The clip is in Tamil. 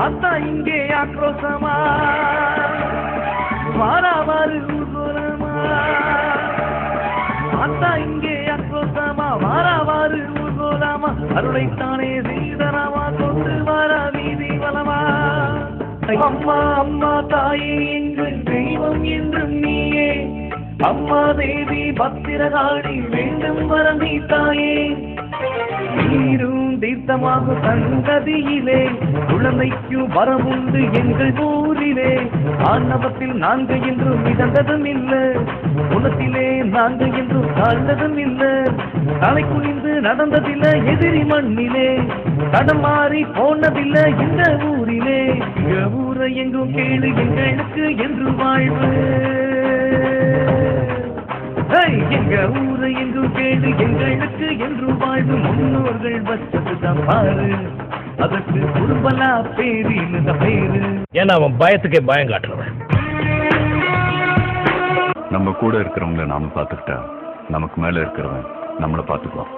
அத்தா இங்கே ஆக்ரோசமா வாராவாறு ஊர்கோலமா அத்தா இங்கே ஆக்ரோசமா வாராவாறு ஊர்கோலமா அருளைத்தானே சீதனமா கொண்டு வாரா வீதி வலமா அம்மா அம்மா தாயே எங்கள் தெய்வம் என்றும் நீயே அம்மா தேவி பத்திரகாளி வேண்டும் வரம் நீ தாயே நீரும் தீர்த்தமாக சங்கதியிலே குழந்தைக்கு வரமுண்டு எங்கள் ஊரிலே ஆணவத்தில் நான்கு என்றும் மிதந்ததும் இல்லை குணத்திலே நான்கு என்றும் தாழ்ந்ததும் இல்லை தலை குனிந்து நடந்ததில்லை எதிரி மண்ணிலே தடம் மாறி போனதில்லை இந்த ஊரிலே ஊரை எங்கும் கேளு எங்களுக்கு என்று வாழ்வு எங்க ஊரை எங்கும் கேடு எங்களுக்கு என்று வாழ்வு முன்னோர்கள் வச்சதுதான் பாரு அதற்கு குடும்பலா பேரு இந்த பேரு ஏன்னா அவன் பயத்துக்கே பயம் காட்டுறவன். நம்ம கூட இருக்கிறவங்கள நாம பார்த்துக்கிட்டா நமக்கு மேல இருக்கிறவன் நம்மளை பார்த்துக்குவான்.